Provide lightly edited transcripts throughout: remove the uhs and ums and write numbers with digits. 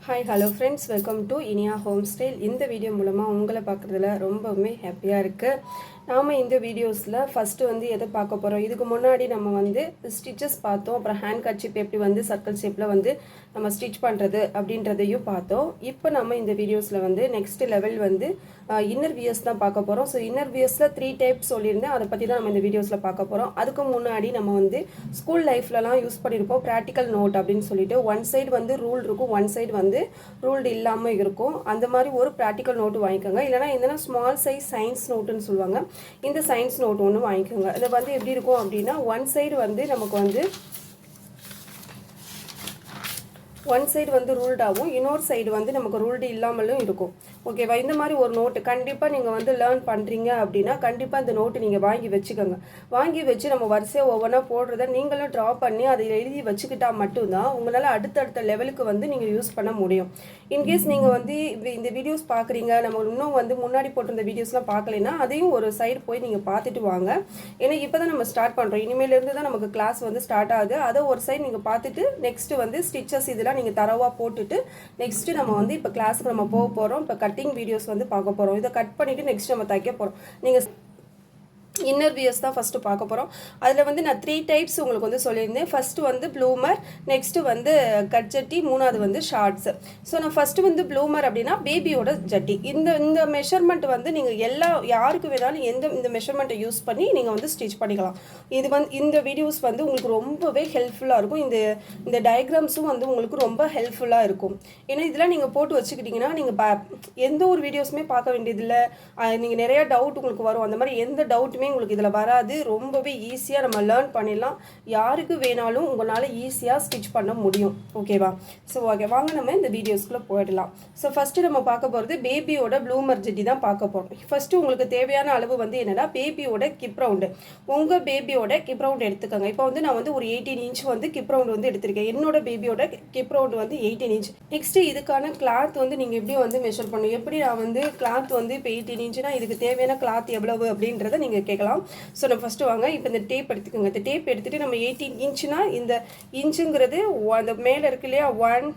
Hi hello friends, welcome to Iniya home style. இந்த video மூலமாக உங்களை பார்க்குறதுல ரொம்பவுமே ஹாப்பியாக இருக்குது. நாம் இந்த வீடியோஸில் ஃபஸ்ட்டு வந்து எதை பார்க்க போகிறோம், இதுக்கு முன்னாடி நம்ம வந்து ஸ்டிச்சஸ் பார்த்தோம். அப்புறம் ஹேண்ட் கர்ச்சீப் எப்படி வந்து சர்க்கிள் ஷேப்பில் வந்து நம்ம ஸ்டிச் பண்ணுறது அப்படின்றதையும் பார்த்தோம். இப்போ நம்ம இந்த வீடியோஸில் வந்து நெக்ஸ்ட் லெவல் வந்து இன்னர் வியர்ஸ் தான் பார்க்க போகிறோம். ஸோ இன்னர் வியர்ஸில் 3 டைப்ஸ் சொல்லியிருந்தேன், அதை பற்றி தான் நம்ம இந்த வீடியோஸில் பார்க்க போகிறோம். அதுக்கு முன்னாடி நம்ம வந்து ஸ்கூல் லைஃப்லலாம் யூஸ் பண்ணியிருப்போம் ப்ராக்டிக்கல் நோட் அப்படின்னு சொல்லிட்டு. ஒன் சைடு வந்து ரூல் இருக்கும், ஒன் சைடு வந்து ரூல்டு இல்லாமல் இருக்கும். அந்த மாதிரி ஒரு ப்ராக்டிக்கல் நோட்டு வாங்கிக்கோங்க. இல்லைனா என்னென்னா ஸ்மால் சைஸ் சயின்ஸ் நோட்டுன்னு சொல்லுவாங்க, இந்த சயின்ஸ் நோட் ஒன்று வாங்கிக்கோங்க. இது வந்து எப்படி இருக்கும் அப்படின்னா, ஒன் சைடு வந்து நமக்கு வந்து ஒன் சைடு வந்து ரூல்டாகவும் இன்னொரு சைடு வந்து நமக்கு ரூல்டு இல்லாமலும் இருக்கும். ஓகேவா? இந்த மாதிரி ஒரு நோட்டு கண்டிப்பாக நீங்கள் வந்து லேர்ன் பண்ணுறீங்க அப்படின்னா கண்டிப்பாக இந்த நோட்டு நீங்கள் வாங்கி வச்சுக்கோங்க. வாங்கி வச்சு நம்ம வரிசையாக ஒவ்வொன்றா போடுறத நீங்களும் ட்ரா பண்ணி அதை எழுதி வச்சுக்கிட்டால் மட்டும்தான் உங்களால் அடுத்தடுத்த லெவலுக்கு வந்து நீங்கள் யூஸ் பண்ண முடியும். இன்கேஸ் நீங்கள் வந்து இந்த வீடியோஸ் பார்க்குறீங்க, நம்ம இன்னும் வந்து முன்னாடி போட்டிருந்த வீடியோஸ்லாம் பார்க்கலைன்னா அதையும் ஒரு சைடு போய் நீங்கள் பார்த்துட்டு வாங்க. ஏன்னா இப்போ தான் நம்ம ஸ்டார்ட் பண்ணுறோம், இனிமேலேருந்து தான் நமக்கு கிளாஸ் வந்து ஸ்டார்ட் ஆகுது. அதை ஒரு சைடு நீங்கள் பார்த்துட்டு நெக்ஸ்ட்டு வந்து ஸ்டிச்சஸ் இதெல்லாம் நீங்கள் தரவாக போட்டுட்டு நெக்ஸ்ட்டு நம்ம வந்து இப்போ கிளாஸுக்கு நம்ம போக போகிறோம். இப்போ கட்டிங் வீடியோஸ் வந்து பார்க்க போகிறோம். இதை கட் பண்ணிவிட்டு நெக்ஸ்ட் நம்ம தைக்க போகிறோம். நீங்கள் இன்னர் வியர்ஸ் தான் ஃபஸ்ட்டு பார்க்க போகிறோம். அதில் வந்து நான் 3 டைப்ஸ் உங்களுக்கு வந்து சொல்லியிருந்தேன். ஃபஸ்ட்டு வந்து ப்ளூமர், நெக்ஸ்ட்டு வந்து கட் ஜட்டி, மூணாவது வந்து ஷார்ட்ஸு. ஸோ நான் ஃபஸ்ட்டு வந்து ப்ளூமர் அப்படின்னா பேபியோட ஜட்டி. இந்த மெஷர்மெண்ட் வந்து நீங்கள் யாருக்கு வேணாலும் இந்த மெஷர்மெண்ட்டை யூஸ் பண்ணி நீங்கள் வந்து ஸ்டிச் பண்ணிக்கலாம். இது வந்து இந்த வீடியோஸ் வந்து உங்களுக்கு ரொம்பவே ஹெல்ப்ஃபுல்லாக இருக்கும். இந்த டயக்ராம்ஸும் வந்து உங்களுக்கு ரொம்ப ஹெல்ப்ஃபுல்லாக இருக்கும். ஏன்னா இதெல்லாம் நீங்கள் போட்டு வச்சுக்கிட்டிங்கன்னா நீங்கள் எந்த ஒரு வீடியோஸுமே பார்க்க வேண்டியதில்லை. நீங்கள் நிறையா டவுட் உங்களுக்கு வரும். அந்த மாதிரி எந்த டவுட்டுமே உங்களுக்கு இதில் வராது. ரொம்பவே ஈஸியாக நம்ம லேர்ன் பண்ணிடலாம். யாருக்கு வேணாலும் உங்களால் ஈஸியாக ஸ்டிச் பண்ண முடியும். ஓகேவா? ஸோ ஓகே, வாங்க நம்ம இந்த வீடியோஸ்குள்ளே போயிடலாம். ஸோ ஃபஸ்ட்டு நம்ம பார்க்க போகிறது பேபியோட ப்ளூமர் ஜட்டி தான் பார்க்க போகிறோம். ஃபஸ்ட்டு உங்களுக்கு தேவையான அளவு வந்து என்னென்னா பேபியோட கிப் ரவுண்டு. உங்கள் பேபியோட கிப் ரவுண்டு எடுத்துக்கோங்க. இப்போ வந்து நான் வந்து ஒரு 18 இன்ச் வந்து கிப் ரவுண்டு வந்து எடுத்திருக்கேன். என்னோட பேபியோட கிப் ரவுண்டு வந்து 18 இன்ச். நெக்ஸ்ட்டு இதுக்கான கிளாத் வந்து நீங்கள் எப்படி வந்து மெஷர் பண்ணணும், எப்படி நான் வந்து கிளாத் வந்து இப்போ 18 இன்ச்சுனா இதுக்கு தேவையான கிளாத் எவ்வளவு அப்படின்றத நீங்கள் கேட்கலாம். ஸோ நம்ம ஃபஸ்ட்டு வாங்க, இப்போ இந்த டேப் எடுத்துக்கோங்க. இந்த டேப் எடுத்துகிட்டு நம்ம 18 இன்ச்சுனா இந்த இன்ச்சுங்கிறது அந்த மேலே இருக்கு இல்லையா, 1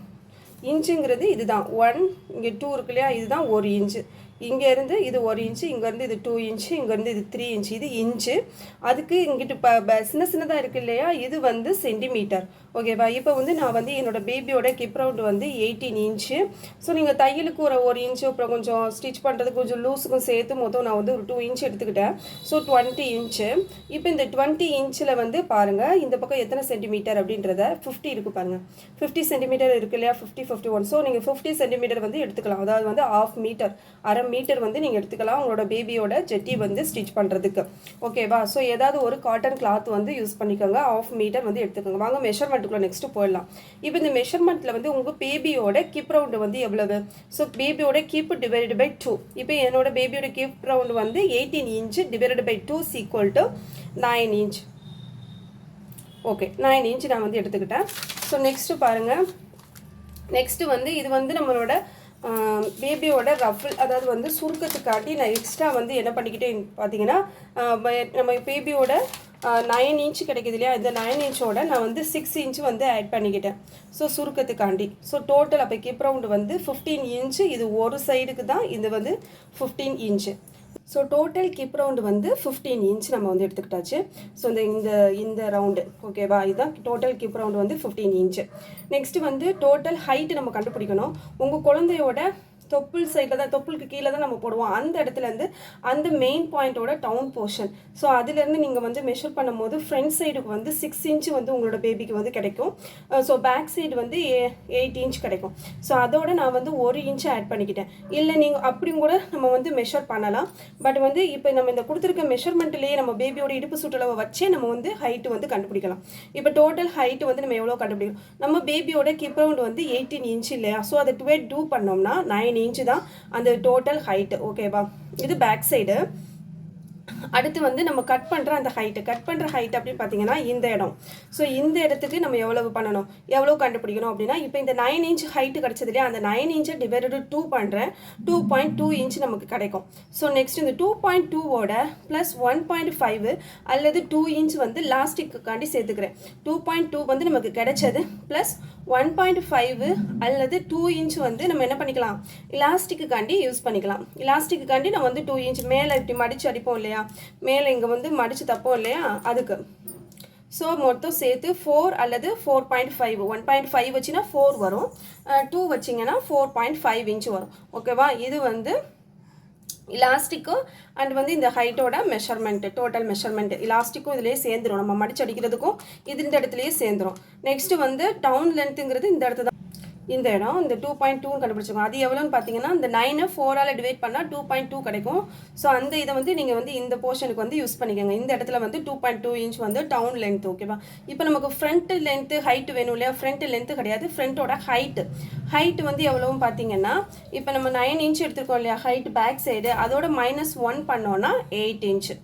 இன்ச்சுங்கிறது இதுதான் 1, இங்கே 2 இருக்கு இல்லையா, இதுதான் 1 இன்ச்சு. இங்கேருந்து இது 1 இன்ச்சு, இங்கேருந்து இது 2 இன்ச்சு, இங்கேருந்து இது 3 இன்ச்சு. இது இன்ச்சு. அதுக்கு இங்கிட்டு சின்னதாக இருக்குது இல்லையா, இது வந்து சென்டிமீட்டர். ஓகேவா? இப்போ வந்து நான் வந்து என்னோடய பேபியோட கிப் ரவுண்டு வந்து 18 இன்ச்சு. ஸோ நீங்கள் தையலுக்கு ஒரு 1 இன்ச்சு, அப்புறம் கொஞ்சம் ஸ்டிச் பண்ணுறதுக்கு கொஞ்சம் லூஸுக்கும் சேர்த்து மொத்தம் நான் வந்து ஒரு 2 இன்ச் எடுத்துக்கிட்டேன். So 20 inch. இப்போ இந்த 20 இன்ச்சில் வந்து பாருங்கள், இந்த பக்கம் எத்தனை சென்டிமீட்டர் அப்படின்றத 50 இருக்குது பாருங்கள். 50 சென்டிமீட்டர் இருக்குது இல்லையா, 50, 51. ஸோ நீங்கள் 50 சென்டிமீட்டர் வந்து எடுத்துக்கலாம். அதாவது வந்து 1/2 மீட்டர், அரை மீட்டர் வந்து நீங்கள் எடுத்துக்கலாம் உங்களோட பேபியோட ஜட்டி வந்து ஸ்டிச் பண்ணுறதுக்கு. ஓகேவா? ஸோ ஏதாவது ஒரு காட்டன் கிளாத் வந்து யூஸ் பண்ணிக்கோங்க. 1/2 மீட்டர் வந்து எடுத்துக்கோங்க. வாங்க மெஷர்மெண்ட்டுக்குள்ளே நெக்ஸ்ட்டு போயிடலாம். இப்போ இந்த மெஷர்மெண்ட்டில் வந்து உங்கள் பேபியோட கிப் ரவுண்டு வந்து எவ்வளவு, ஸோ பேபியோட கிப் டிவைடட் பை 2. இப்போ என்னோட பேபியோட கிப் ரவுண்டு வந்து 18 inch divided by 2 equal to 9 inch. Okay, 9 inch நான் வந்து எடுத்துக்கிட்டேன். ஸோ நெக்ஸ்ட்டு பாருங்கள், நெக்ஸ்ட்டு வந்து இது வந்து நம்மளோட பேபியோட ரஃபிள், அதாவது வந்து சுருக்கத்துக்காட்டி நான் எக்ஸ்ட்ரா வந்து என்ன பண்ணிக்கிட்டேன் பார்த்தீங்கன்னா, நம்ம பேபியோட 9 இன்ச் கிடைக்கிது இல்லையா, இந்த 9 இன்ச்சோட நான் வந்து 6 இன்ச்சு வந்து ஆட் பண்ணிக்கிட்டேன். ஸோ சுருக்கத்துக்காண்டி. ஸோ டோட்டல் அப்போ கிப் ரவுண்டு வந்து 15 இன்ச்சு. இது ஒரு சைடுக்கு தான், இது வந்து 15 inch. So total keep round வந்து 15 இன்ச் நம்ம வந்து எடுத்துக்கிட்டாச்சு. ஸோ இந்த ரவுண்டு ஓகேவா, இதுதான் டோட்டல் கிப் ரவுண்டு வந்து 15 இன்ச்சு. நெக்ஸ்ட்டு வந்து டோட்டல் ஹைட்டு நம்ம கண்டுபிடிக்கணும். உங்கள் குழந்தையோட தொப்புள் சைடில் தான், தொப்புளுக்கு கீழே தான் நம்ம போடுவோம். அந்த இடத்துலேருந்து அந்த மெயின் பாயிண்ட்டோட டவுன் போர்ஷன். ஸோ அதுலேருந்து நீங்கள் வந்து மெஷர் பண்ணும்போது ஃப்ரண்ட் சைடுக்கு வந்து 6 இன்ச்சு வந்து உங்களோட பேபிக்கு வந்து கிடைக்கும். ஸோ பேக் சைடு வந்து 8 இன்ச் கிடைக்கும். ஸோ அதோட நான் வந்து 1 இன்ச்சு ஆட் பண்ணிக்கிட்டேன். இல்லை நீங்கள் அப்படியும் கூட நம்ம வந்து மெஷர் பண்ணலாம். பட் வந்து இப்போ நம்ம இந்த கொடுத்துருக்க மெஷர்மெண்ட்லேயே நம்ம பேபியோட இடுப்பு சுற்றளவை வச்சே நம்ம வந்து ஹைட்டு வந்து கண்டுபிடிக்கலாம். இப்போ டோட்டல் ஹைட்டு வந்து நம்ம எவ்வளோ கண்டுபிடிக்கும், நம்ம பேபியோட கிப் ரவுண்ட் வந்து 18 இன்ச்சு இல்லையா, ஸோ அதை 2 பண்ணோம்னா 9 இன்ச்சு தான் அந்த டோட்டல் ஹைட்டு. ஓகேவா? இது பேக் சைடு. அடுத்து வந்து நம்ம கட் பண்ணுற அந்த ஹைட்டு, அப்படின்னு பார்த்தீங்கன்னா இந்த இடம். ஸோ இந்த இடத்துக்கு நம்ம எவ்வளவு பண்ணணும், எவ்வளோ கண்டுபிடிக்கணும் அப்படின்னா, இப்போ இந்த 9 இன்ச் ஹைட்டு கிடச்சது இல்லையா, அந்த 9 இன்ச்சை டிவைடட் 2 பண்ணுறேன். 2.2 இன்ச் நமக்கு கிடைக்கும். ஸோ நெக்ஸ்ட் இந்த 2.2ஓட ப்ளஸ் 1.5 அல்லது 2 இன்ச் வந்து லாஸ்டிக்காண்டி சேர்த்துக்கிறேன். 2.2 வந்து நமக்கு கிடைச்சது ப்ளஸ் 1.5 அல்லது 2 இன்ச் வந்து நம்ம என்ன பண்ணிக்கலாம், இலாஸ்டிக்குக்காண்டி யூஸ் பண்ணிக்கலாம். இலாஸ்டிக்குக்காண்டி நம்ம வந்து 2 இன்ச் மேலே இப்படி மடித்து அடிப்போம் இல்லையா, மேலே இங்கே வந்து மடித்து தப்போம் இல்லையா, அதுக்கு. ஸோ மொத்தம் சேர்த்து 4 அல்லது 4.5. 1.5 வச்சுன்னா 4 வரும், 2 வச்சிங்கன்னா 4.5 இன்ச் வரும். ஓகேவா? இது வந்து இலாஸ்டிக்கும் அண்ட் வந்து இந்த ஹைட்டோட மெஷர்மெண்ட்டு, டோட்டல் மெஷர்மெண்ட். இலாஸ்டிக்கும் இதிலேயே சேர்ந்துடும், நம்ம மடிச்சு அடிக்கிறதுக்கும் இது இந்த இடத்துலையே சேர்ந்துடும். நெக்ஸ்ட்டு வந்து டவுன் லென்த்துங்கிறது இந்த இடத்துல தான், இந்த இடம் இந்த 2.2 கண்டுபிடிச்சிக்கோங்க. அது எவ்வளோன்னு பார்த்தீங்கன்னா இந்த 9 4ஆல் டிவைட் பண்ணால் 2.2 கிடைக்கும். ஸோ அந்த இதை வந்து நீங்கள் வந்து இந்த போர்ஷனுக்கு வந்து யூஸ் பண்ணிக்கோங்க. இந்த இடத்துல வந்து 2.2 இன்ச் வந்து டவுன் லென்த். ஓகேவா? இப்போ நமக்கு ஃப்ரண்ட் லென்த்து ஹைட்டு வேணும் இல்லையா, ஃப்ரண்ட் லென்த்து கிடையாது, ஃப்ரண்ட்டோட ஹைட்டு வந்து எவ்வளோவும் பார்த்தீங்கன்னா, இப்போ நம்ம 9 இன்ச் எடுத்துருக்கோம் இல்லையா ஹைட் பேக் சைடு, அதோட -1 பண்ணோன்னா 8 இன்ச்சு.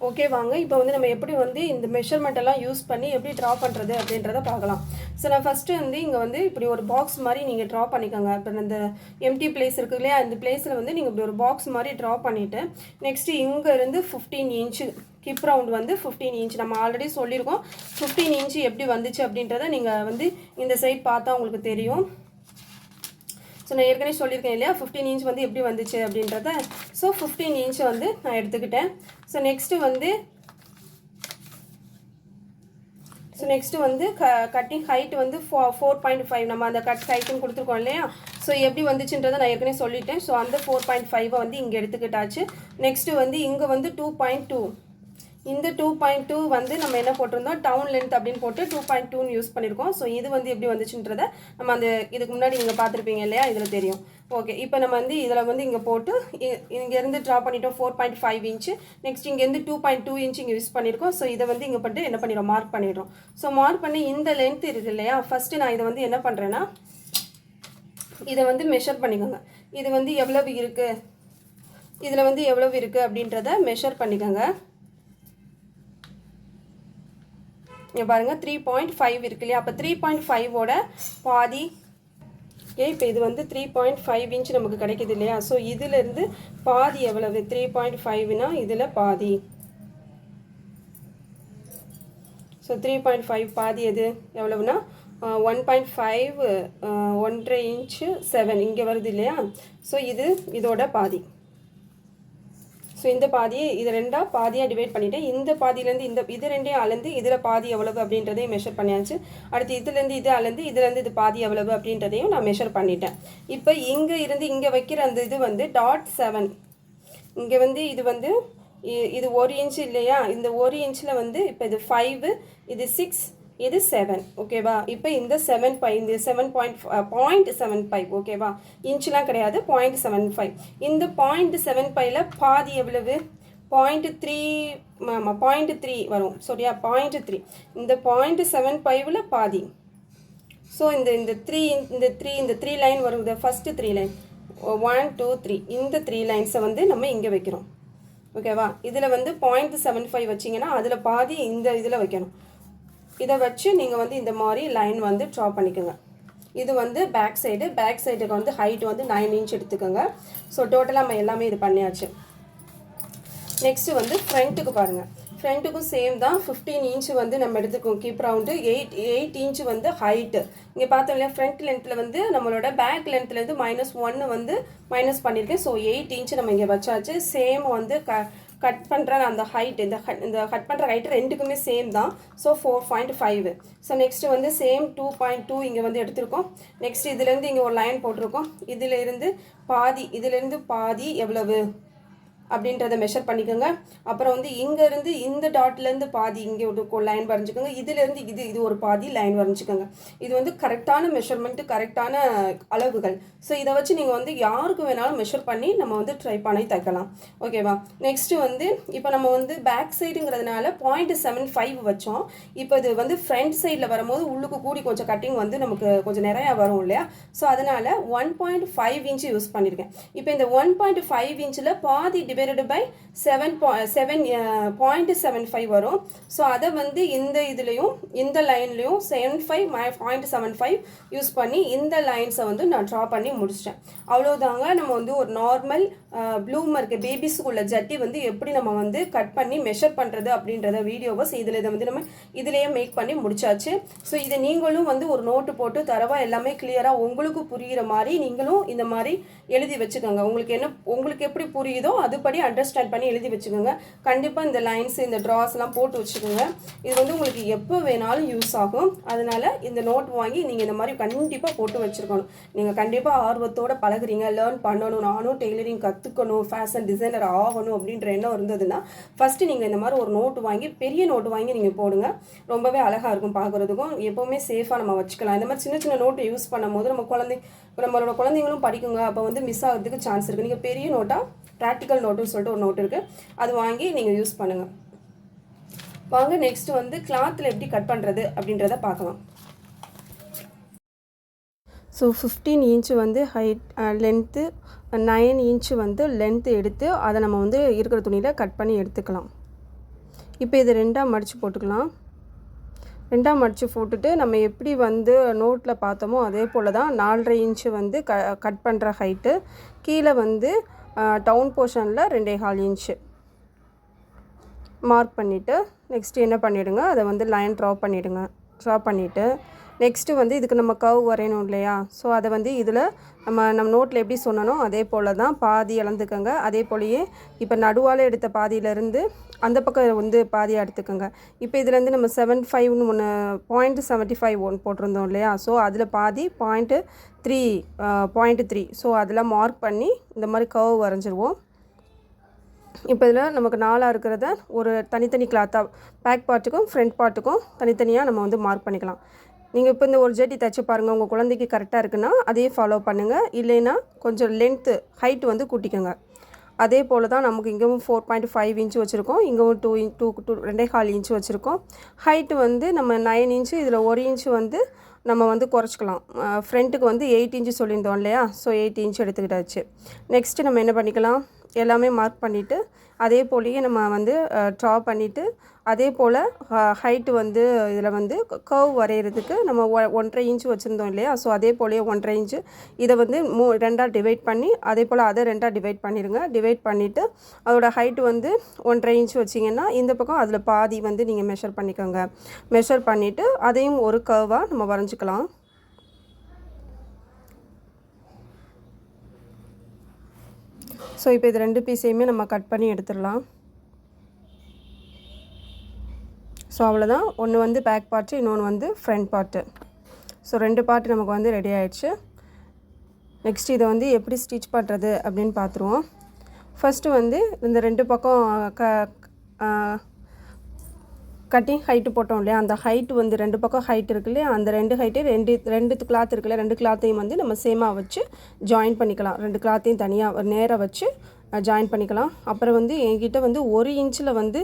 ஓகே வாங்க, இப்போ வந்து நம்ம எப்படி வந்து இந்த மெஷர்மெண்ட் எல்லாம் யூஸ் பண்ணி எப்படி ட்ரா பண்ணுறது அப்படின்றத பார்க்கலாம். ஸோ நான் ஃபஸ்ட்டு வந்து இங்கே வந்து இப்படி ஒரு பாக்ஸ் மாதிரி நீங்கள் ட்ரா பண்ணிக்கோங்க. இப்போ இந்த எம்டி பிளேஸ் இருக்குது இல்லையா, இந்த பிளேஸில் வந்து நீங்கள் இப்படி ஒரு பாக்ஸ் மாதிரி ட்ரா பண்ணிவிட்டு நெக்ஸ்ட்டு இங்கேருந்து 15 இன்ச்சு ஹிப் ரவுண்ட் வந்து 15 இன்ச் நம்ம ஆல்ரெடி சொல்லியிருக்கோம். 15 இன்ச்சு எப்படி வந்துச்சு அப்படின்றத நீங்கள் வந்து இந்த சைட் பார்த்தா உங்களுக்கு தெரியும். ஸோ நான் ஏற்கனவே சொல்லியிருக்கேன் இல்லையா 15 இன்ச் வந்து எப்படி வந்துச்சு அப்படின்றத. ஸோ 15 இன்ச் வந்து நான் எடுத்துக்கிட்டேன். ஸோ நெக்ஸ்ட்டு வந்து கட்டிங் ஹைட் வந்து 4.5 நம்ம அந்த கட் ஹைட்டுன்னு கொடுத்துருக்கோம் இல்லையா. ஸோ எப்படி வந்துச்சுன்றதை நான் ஏற்கனவே சொல்லிட்டேன். ஸோ அந்த 4.5 வந்து இங்கே எடுத்துக்கிட்டாச்சு. நெக்ஸ்ட்டு வந்து இங்கே வந்து 2.2, இந்த 2.2 வந்து நம்ம என்ன போட்டிருந்தோம், டவுன் லென்த் அப்படின்னு போட்டு 2.2 யூஸ் பண்ணியிருக்கோம். ஸோ இது வந்து எப்படி வந்துச்சுன்றத நம்ம அந்த இதுக்கு முன்னாடி நீங்கள் பார்த்துருப்பீங்க இல்லையா, இதில் தெரியும். ஓகே, இப்போ நம்ம வந்து இதில் வந்து இங்கே போட்டு இங்கேருந்து ட்ரா பண்ணிட்டோம் 4.5 இன்ச்சு. நெக்ஸ்ட் இங்கேருந்து 2.2 இன்ச்சு இங்கே யூஸ் பண்ணியிருக்கோம். ஸோ இதை வந்து இங்கே பண்ணிட்டு என்ன பண்ணிடுறோம், மார்க் பண்ணிடுறோம். ஸோ மார்க் பண்ணி இந்த லென்த் இருக்குது இல்லையா, ஃபஸ்ட்டு நான் இதை வந்து என்ன பண்ணுறேன்னா இதை வந்து மெஷர் பண்ணிக்கோங்க. இது வந்து எவ்வளவு இருக்குது, இதில் வந்து எவ்வளவு இருக்குது அப்படின்றத மெஷர் பண்ணிக்கோங்க. இங்கே பாருங்கள் 3.5 இருக்கு இல்லையா, அப்போ 3.5ஓட பாதி. இப்போ இது வந்து 3.5 இன்ச் நமக்கு கிடைக்கிது இல்லையா. ஸோ இதிலேருந்து பாதி எவ்வளவு, 3.5னா இதில் பாதி. ஸோ 3.5 பாதி எது எவ்வளவுனா 1.5 1.5 இன்ச்சு 7 இங்கே வருது இல்லையா. ஸோ இதோட பாதி. ஸோ இந்த பாதியை இது ரெண்டாக பாதியாக டிவைட் பண்ணிவிட்டேன். இந்த பாதியிலேருந்து இது ரெண்டையும் அளந்து இதில் பாதி எவ்வளவு அப்படின்றதையும் மெஷர் பண்ணியாச்சு. அடுத்து இதுலேருந்து இது அளந்து இதுலேருந்து இது பாதி எவ்வளவு அப்படின்றதையும் நான் மெஷர் பண்ணிட்டேன். இப்போ இங்கே இருந்து இங்கே வைக்கிற அந்த இது வந்து .7, இங்கே வந்து இது 1 இன்ச்சு இல்லையா, இந்த 1 இன்ச்சில் வந்து இப்போ இது 5, இது 6, இது 7. ஓகேவா? இப்போ இந்த 7.75 ஓகேவா, இன்ச்சுலாம் கிடையாது, 0.75. இந்த 0.75ல் பாதி எவ்வளவு, 0.3 ஆமாம் 0.3 வரும். சரியா, 0.3. இந்த 0.75ல் பாதி. ஸோ இந்த 3 லைன் வரும், இந்த ஃபஸ்ட்டு 3 லைன் 1 2 3 இந்த 3 லைன்ஸை வந்து நம்ம இங்கே வைக்கிறோம். ஓகேவா? இதில் வந்து 0.75 வச்சிங்கன்னா அதில் பாதி இந்த இதில் வைக்கணும். இதை வச்சு நீங்கள் வந்து இந்த மாதிரி லைன் வந்து ட்ரா பண்ணிக்கோங்க. இது வந்து பேக் சைடுக்கு வந்து ஹைட் வந்து 9 இன்ச் எடுத்துக்கோங்க. ஸோ டோட்டலாக நம்ம எல்லாமே இது பண்ணியாச்சு. நெக்ஸ்ட்டு வந்து ஃப்ரண்ட்டுக்கு பாருங்கள், ஃப்ரண்ட்டுக்கும் சேம் தான். 15 இன்ச்சு வந்து நம்ம எடுத்துக்கோம் கீப் ரவுண்டு. 8 இன்ச்சு வந்து ஹைட்டு. இங்கே பார்த்தோம் இல்லையா, ஃப்ரண்ட் லென்த்தில் வந்து நம்மளோட பேக் லென்த்லேருந்து -1 வந்து மைனஸ் பண்ணியிருக்கேன். ஸோ 8 இன்ச்சு நம்ம இங்கே வச்சாச்சு. சேம் வந்து கட் பண்ணுற அந்த ஹைட், இந்த கட் பண்ணுற ஹைட்டு ரெண்டுக்குமே சேம் தான். ஸோ 4.5. ஸோ நெக்ஸ்ட்டு வந்து சேம் 2.2 இங்கே வந்து எடுத்திருக்கோம். நெக்ஸ்ட் இதுலேருந்து இங்கே ஒரு லைன் போட்டிருக்கோம். இதிலேருந்து பாதி எவ்வளவு அப்படின்றத மெஷர் பண்ணிக்கோங்க. அப்புறம் வந்து இங்கேருந்து இந்த டாட்லேருந்து பாதி இங்கே ஒரு லைன் வரைஞ்சிக்கோங்க. இதிலேருந்து இது ஒரு பாதி லைன் வரைஞ்சிக்கோங்க. இது வந்து கரெக்டான மெஷர்மெண்ட்டு, கரெக்டான அளவுகள். ஸோ இதை வச்சு நீங்கள் வந்து யாருக்கு வேணாலும் மெஷர் பண்ணி நம்ம வந்து ட்ரை பண்ணி தைக்கலாம். ஓகேவா? நெக்ஸ்ட்டு வந்து இப்போ நம்ம வந்து பேக் சைடுங்கிறதுனால 0.75 வச்சோம். இப்போ இது வந்து ஃப்ரண்ட் சைடில் வரும்போது உள்ளுக்கு கூடி கொஞ்சம் கட்டிங் வந்து நமக்கு கொஞ்சம் நிறையா வரும் இல்லையா. ஸோ அதனால் 1.5 இன்ச்சு யூஸ் பண்ணியிருக்கேன். இப்போ இந்த 1.5 இன்ச்சில் பாதி டிவைடட் பை 7.75 வரும். ஸோ அதை வந்து இந்த இதுலேயும் இந்த லைன்லேயும் 0.75 யூஸ் பண்ணி இந்த லைன்ஸை வந்து நான் ட்ரா பண்ணி முடிச்சிட்டேன். அவ்வளோதாங்க. நம்ம வந்து ஒரு நார்மல் ப்ளூமருக்கு பேபிஸுக்குள்ள ஜட்டி வந்து எப்படி நம்ம வந்து கட் பண்ணி மெஷர் பண்ணுறது அப்படின்றத வீடியோவை இதில் இதை வந்து நம்ம இதிலேயே மேக் பண்ணி முடிச்சாச்சு. ஸோ இதை நீங்களும் வந்து ஒரு நோட்டு போட்டு தரவா எல்லாமே கிளியராக உங்களுக்கு புரிகிற மாதிரி நீங்களும் இந்த மாதிரி எழுதி வச்சுக்கோங்க. உங்களுக்கு எப்படி புரியுதோ அதுபடி அண்டர்ஸ்டாண்ட் பண்ணி எழுதி வச்சுக்கோங்க. கண்டிப்பாக இந்த லைன்ஸ் இந்த ட்ராஸ்லாம் போட்டு வச்சுக்கோங்க. இது வந்து உங்களுக்கு எப்போ வேணாலும் யூஸ் ஆகும். அதனால் இந்த நோட் வாங்கி நீங்கள் இந்த மாதிரி கண்டிப்பாக போட்டு வச்சுருக்கணும். நீங்கள் கண்டிப்பாக ஆர்வத்தோடு பழகுறீங்க, லேர்ன் பண்ணணும், நானும் டெய்லரிங் கற்றுக்கணும், ஃபேஷன் டிசைனர் ஆகணும் அப்படின்ற எண்ணம் இருந்ததுன்னா ஃபஸ்ட்டு நீங்கள் இந்த மாதிரி ஒரு நோட்டு வாங்கி பெரிய நோட்டு வாங்கி நீங்கள் போடுங்க. ரொம்பவே அழகாக இருக்கும் பார்க்குறதுக்கும். எப்போவுமே சேஃபாக நம்ம வச்சுக்கலாம். இந்த மாதிரி சின்ன சின்ன நோட்டு யூஸ் பண்ணும்போது நம்மளோட குழந்தைங்களும் படிக்குங்க. அப்போ வந்து மிஸ் ஆகிறதுக்கு சான்ஸ் இருக்குது. நீங்கள் பெரிய நோட்டாக ப்ராக்டிக்கல் நோட்டுன்னு சொல்லிட்டு ஒரு நோட்டு இருக்குது, அது வாங்கி நீங்கள் யூஸ் பண்ணுங்கள். வாங்க நெக்ஸ்ட் வந்து கிளாத்தில் எப்படி கட் பண்ணுறது அப்படின்றத பார்க்கலாம். ஸோ 15 இன்ச்சு வந்து லென்த்து, 9 இன்ச்சு வந்து லென்த்து எடுத்து அதை நம்ம வந்து இருக்கிற துணியில் கட் பண்ணி எடுத்துக்கலாம். இப்போ இது ரெண்டாக மடித்து போட்டுக்கலாம். ரெண்டாக மடித்து போட்டுட்டு நம்ம எப்படி வந்து நோட்டில் பார்த்தோமோ அதே போல் தான் 4.5 இன்ச்சு வந்து கட் பண்ணுற ஹைட்டு, கீழே வந்து டவுன் போர்ஷனில் 2.25 இன்ச்சு மார்க் பண்ணிவிட்டு நெக்ஸ்ட்டு என்ன பண்ணிவிடுங்க, அதை வந்து லைன் ட்ரா பண்ணிவிட்டு நெக்ஸ்ட்டு வந்து இதுக்கு நம்ம கர்வ் வரையணும் இல்லையா. ஸோ அதை வந்து இதில் நம்ம நோட்டில் எப்படி சொன்னனோ அதே போல் தான் பாதி இழந்துக்கோங்க. அதே போலயே இப்போ நடுவால் எடுத்த பாதியிலேருந்து அந்த பக்கம் வந்து பாதியாக எடுத்துக்கோங்க. இப்போ இதுலேருந்து நம்ம 75 ஒன்று 0.75 ஒன்று போட்டிருந்தோம் இல்லையா. ஸோ அதில் பாதி 0.3 ஸோ அதில் மார்க் பண்ணி இந்த மாதிரி கர்வ் வரைஞ்சிருவோம். இப்போ இதில் நமக்கு 4 இருக்கிறத ஒரு தனித்தனி கிளாத்தாக பேக் பார்ட்டுக்கும் ஃப்ரண்ட் பார்ட்டுக்கும் தனித்தனியாக நம்ம வந்து மார்க் பண்ணிக்கலாம். நீங்கள் இப்போ இந்த ஒரு ஜட்டி தைச்சி பாருங்கள், உங்கள் குழந்தைக்கு கரெக்டாக இருக்குன்னா அதையே ஃபாலோ பண்ணுங்கள். இல்லைன்னா கொஞ்சம் லென்த்து ஹைட் வந்து கூட்டிக்கோங்க. அதே போல் தான் நமக்கு இங்கேவும் 4.5 இன்ச்சு வச்சுருக்கோம், இங்கேவும் 2.25 இன்ச்சு வச்சுருக்கோம். ஹைட்டு வந்து நம்ம 9 இன்ச்சு, இதில் 1 இன்ச்சு வந்து நம்ம வந்து குறைச்சிக்கலாம். ஃப்ரண்ட்டுக்கு வந்து 8 இன்ச்சு சொல்லியிருந்தோம் இல்லையா. So 8 inch எடுத்துக்கிட்டாச்சு. நெக்ஸ்ட்டு நம்ம என்ன பண்ணிக்கலாம், எல்லாமே மார்க் பண்ணிவிட்டு அதே போலேயே நம்ம வந்து ட்ரா பண்ணிவிட்டு அதே போல் ஹைட்டு வந்து இதில் வந்து கர்வ் வரைகிறதுக்கு நம்ம 1.5 இன்ச்சு வச்சுருந்தோம் இல்லையா. ஸோ அதே போலேயே 1.5 இன்ச்சு இதை வந்து ரெண்டாக டிவைட் பண்ணி அதே போல் அதை ரெண்டாக டிவைட் பண்ணிடுங்க. டிவைட் பண்ணிவிட்டு அதோட ஹைட்டு வந்து 1.5 இன்ச்சு வச்சிங்கன்னா இந்த பக்கம் அதில் பாதி வந்து நீங்கள் மெஷர் பண்ணிக்கோங்க. மெஷர் பண்ணிவிட்டு அதையும் ஒரு கர்வாக நம்ம வரைஞ்சிக்கலாம். ஸோ இப்போ இது 2 பீஸையுமே நம்ம கட் பண்ணி எடுத்துடலாம். ஸோ அவ்வளோதான். ஒன்று வந்து பேக் பார்ட்டு, இன்னொன்று வந்து ஃப்ரண்ட் பார்ட்டு. ஸோ 2 பார்ட்டு நமக்கு வந்து ரெடி ஆகிடுச்சு. நெக்ஸ்ட் இதை வந்து எப்படி ஸ்டிச் பண்ணுறது அப்படின்னு பார்த்துருவோம். ஃபஸ்ட்டு வந்து இந்த 2 பக்கம் கட்டிங் ஹைட்டு போட்டோம் இல்லையா, அந்த ஹைட்டு வந்து 2 பக்கம் ஹைட் இருக்கு இல்லையா, அந்த 2 ஹைட்டே ரெண்டு கிளாத் இருக்குல்ல, 2 கிளாத்தையும் வந்து நம்ம சேமாக வச்சு ஜாயின் பண்ணிக்கலாம். 2 கிளாத்தையும் தனியாக நேராக வச்சு ஜாயின் பண்ணிக்கலாம். அப்புறம் வந்து என்கிட்ட வந்து 1 இன்ச்சில் வந்து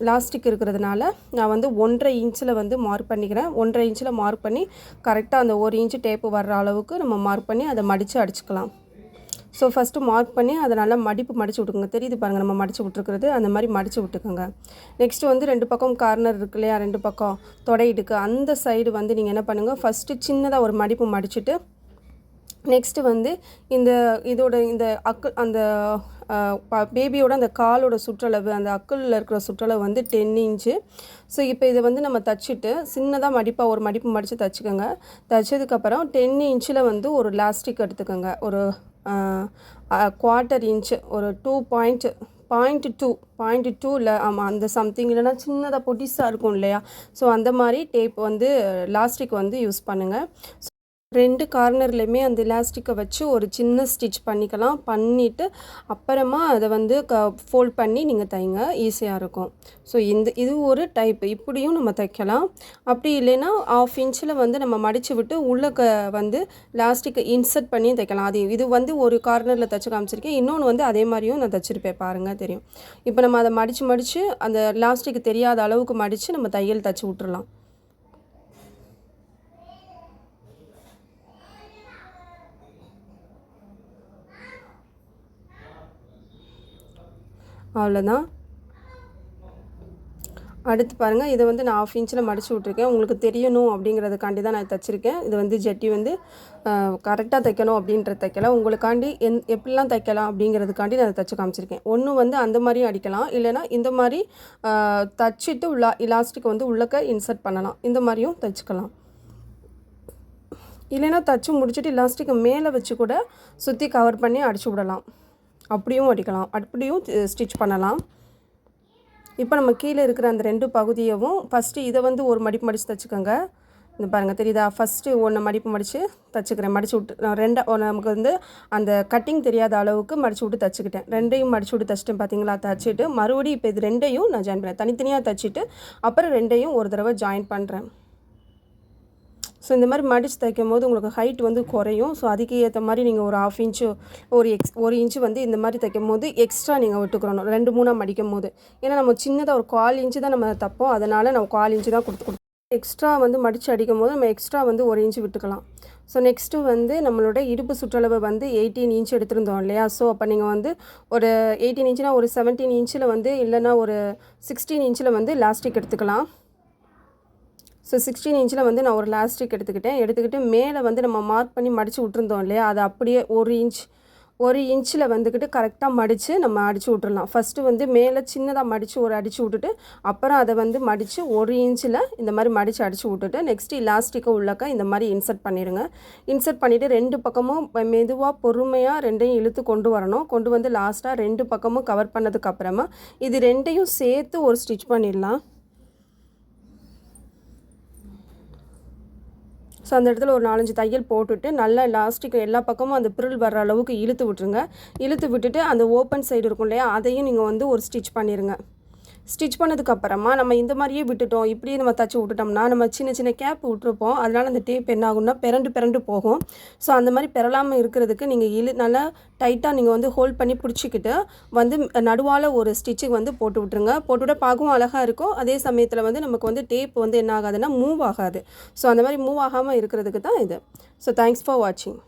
லாஸ்டிக் இருக்கிறதுனால நான் வந்து 1.5 இன்ச்சில் வந்து மார்க் பண்ணிக்கிறேன். 1.5 இன்ச்சில் மார்க் பண்ணி கரெக்டாக அந்த 1 இன்ச்சு டேப்பு வர்ற அளவுக்கு நம்ம மார்க் பண்ணி அதை மடித்து அடிச்சுக்கலாம். ஸோ ஃபஸ்ட்டு மார்க் பண்ணி அதை நல்லா மடித்து விட்டுக்கோங்க. தெரியுது பாருங்கள் நம்ம மடித்து விட்டுருக்குறது, அந்த மாதிரி மடித்து விட்டுக்கோங்க. நெக்ஸ்ட்டு வந்து 2 பக்கம் கார்னர் இருக்கு இல்லையா, 2 பக்கம் தொடையிடுக்கு அந்த சைடு வந்து நீங்கள் என்ன பண்ணுங்கள், ஃபஸ்ட்டு சின்னதாக ஒரு மடிப்பு மடிச்சுட்டு நெக்ஸ்ட்டு வந்து இந்த அந்த பேபியோட அந்த காலோட சுற்றளவு, அந்த அக்குளில் இருக்கிற சுற்றளவு வந்து 10 இன்ச்சு. ஸோ இப்போ இதை வந்து நம்ம தச்சுட்டு சின்னதாக மடிப்பாக ஒரு மடிப்பு மடித்து தச்சுக்கோங்க. தச்சதுக்கப்புறம் 10 இன்ச்சில் வந்து ஒரு லாஸ்டிக் எடுத்துக்கோங்க. ஒரு 1/4 இன்ச்சு, ஒரு 0.2 இல்லை, ஆமாம் அந்த சம்திங், இல்லைனா சின்னதாக பொடிசாக இருக்கும் இல்லையா. ஸோ அந்த மாதிரி டேப் வந்து லாஸ்டிக் வந்து யூஸ் பண்ணுங்கள். 2 கார்னர்லையுமே அந்த எலாஸ்டிக்கை வச்சு ஒரு சின்ன ஸ்டிச் பண்ணிக்கலாம். பண்ணிவிட்டு அப்புறமா அதை வந்து ஃபோல்ட் பண்ணி நீங்கள் தைங்க, ஈஸியாக இருக்கும். ஸோ இது ஒரு டைப்பு, இப்படியும் நம்ம தைக்கலாம். அப்படி இல்லைன்னா 1/2 இன்ச்சில் வந்து நம்ம மடித்து விட்டு உள்ளே வந்து லாஸ்டிக்கை இன்சர்ட் பண்ணி தைக்கலாம். இது வந்து ஒரு கார்னரில் தைச்சி காமிச்சிருக்கேன். இன்னொன்று வந்து அதே மாதிரியும் நான் தைச்சிருப்பேன் பாருங்கள், தெரியும். இப்போ நம்ம அதை மடித்து அந்த லாஸ்டிக்கு தெரியாத அளவுக்கு மடித்து நம்ம தையல் தைச்சி விட்டுறலாம். அவ்வளோதான். அடுத்து பாருங்கள், இதை வந்து நான் 1/2 இன்ச்சில் மடித்து விட்ருக்கேன். உங்களுக்கு தெரியணும் அப்படிங்கிறதுக்காண்டி தான் நான் தைச்சிருக்கேன். இது வந்து ஜட்டி வந்து கரெக்டாக தைக்கணும் அப்படின்ற தைக்கல, உங்களுக்காண்டி எப்படிலாம் தைக்கலாம் அப்படிங்கிறதுக்காண்டி நான் தைச்சி காமிச்சிருக்கேன். ஒன்று வந்து அந்த மாதிரியும் அடிக்கலாம், இல்லைனா இந்த மாதிரி தைச்சிட்டு இலாஸ்டிக் வந்து உள்ளக்க இன்சர்ட் பண்ணலாம், இந்த மாதிரியும் தைச்சிக்கலாம். இல்லைனா தைச்சி முடிச்சுட்டு இலாஸ்டிக்கை மேலே வச்சு கூட சுற்றி கவர் பண்ணி அடிச்சு விடலாம், அப்படியும் அடிக்கலாம், அப்படியும் ஸ்டிச் பண்ணலாம். இப்போ நம்ம கீழே இருக்கிற அந்த 2 பகுதியவும் ஃபஸ்ட்டு இதை வந்து ஒரு மடிப்பு மடித்து தைச்சிக்கோங்க. இந்த பாருங்கள் தெரியுதா, ஃபஸ்ட்டு ஒன்று மடிப்பு மடித்து தைச்சிக்கிறேன். மடித்து விட்டு நான் நமக்கு வந்து அந்த கட்டிங் தெரியாத அளவுக்கு மடித்து விட்டு தைச்சிக்கிட்டேன். 2யும் மடித்து விட்டு தைச்சிட்டேன் பார்த்தீங்களா. தைச்சிட்டு மறுபடியும் இப்போ இது 2யும் நான் ஜாயின் பண்ணேன். தனித்தனியாக தைச்சிட்டு அப்புறம் 2யும் ஒரு தடவை ஜாயின் பண்ணுறேன். ஸோ இந்த மாதிரி மடித்து தைக்கும் போது உங்களுக்கு ஹைட் வந்து குறையும். ஸோ அதுக்கு ஏற்ற மாதிரி நீங்கள் ஒரு 1/2 இன்ச்சு ஒரு இன்ச்சு வந்து இந்த மாதிரி தைக்கும் போது எக்ஸ்ட்ரா நீங்கள் விட்டுக்கிறணும் 2-3 மடிக்கும் போது. ஏன்னா நம்ம சின்னதாக ஒரு 1/4 இன்ச்சு தான் நம்ம தைப்போம், அதனால் நம்ம 1/4 இன்ச்சு தான் கொடுத்து எக்ஸ்ட்ரா வந்து மடித்து அடிக்கும் போது நம்ம எக்ஸ்ட்ரா வந்து 1 இன்ச்சு விட்டுக்கலாம். ஸோ நெக்ஸ்ட்டு வந்து நம்மளோட இடுப்பு சுற்றளவு வந்து 18 இன்ச் எடுத்திருந்தோம் இல்லையா. ஸோ அப்போ நீங்கள் வந்து ஒரு 18 இன்ச்சுனா ஒரு 17 இன்ச்சில் வந்து இல்லைனா ஒரு 16 இன்ச்சில் வந்து லாஸ்டிக் எடுத்துக்கலாம். ஸோ 16 இன்ச்சில் வந்து நான் ஒரு லாஸ்டிக் எடுத்துக்கிட்டு மேலே வந்து நம்ம மார்க் பண்ணி மடித்து விட்டுருந்தோம் இல்லையா, அதை அப்படியே 1 இன்ச்சில் வந்துக்கிட்டு கரெக்டாக மடித்து நம்ம அடித்து விட்டுடலாம். ஃபஸ்ட்டு வந்து மேலே சின்னதாக மடித்து அடித்து விட்டுட்டு அப்புறம் அதை வந்து மடித்து 1 இன்ச்சில் இந்த மாதிரி மடித்து அடித்து விட்டுட்டு நெக்ஸ்ட்டு இலாஸ்டிக்கை உள்ளக்க இந்த மாதிரி இன்சர்ட் பண்ணிடுங்க. இன்சர்ட் பண்ணிவிட்டு 2 பக்கமும் மெதுவாக பொறுமையாக 2யும் இழுத்து கொண்டு வரணும். கொண்டு வந்து லாஸ்ட்டாக 2 பக்கமும் கவர் பண்ணதுக்கப்புறமா இது 2யும் சேர்த்து ஒரு ஸ்டிச் பண்ணிடலாம். ஸோ அந்த இடத்துல ஒரு 4-5 தையல் போட்டுட்டு நல்லா லாஸ்டிக் எல்லா பக்கமும் அந்த பிரில் வர்ற அளவுக்கு இழுத்து விட்டுருங்க. இழுத்து விட்டுட்டு அந்த ஓப்பன் சைடு இருக்கும் இல்லையா, அதையும் நீங்கள் வந்து ஒரு ஸ்டிச் பண்ணிடுங்க. ஸ்டிச் பண்ணதுக்கப்புறமா நம்ம இந்த மாதிரியே விட்டுட்டோம், இப்படியே நம்ம தைச்சி விட்டுட்டோம்னா நம்ம சின்ன சின்ன கேப் விட்டுருப்போம், அதனால் அந்த டேப் என்ன ஆகும்னா பிறண்டு போகும். ஸோ அந்த மாதிரி பெறலாமல் இருக்கிறதுக்கு நீங்கள் நல்லா டைட்டாக நீங்கள் வந்து ஹோல்ட் பண்ணி பிடிச்சிக்கிட்டு வந்து நடுவால் ஒரு ஸ்டிச்சுக்கு வந்து போட்டு விட்ருங்க. போட்டுவிட பார்க்கவும் அழகாக இருக்கும். அதே சமயத்தில் வந்து நமக்கு வந்து டேப் வந்து என்ன ஆகாதுன்னா மூவ் ஆகாது. ஸோ அந்த மாதிரி மூவ் ஆகாமல் இருக்கிறதுக்கு தான் இது. ஸோ தேங்க்ஸ் ஃபார் வாட்சிங்.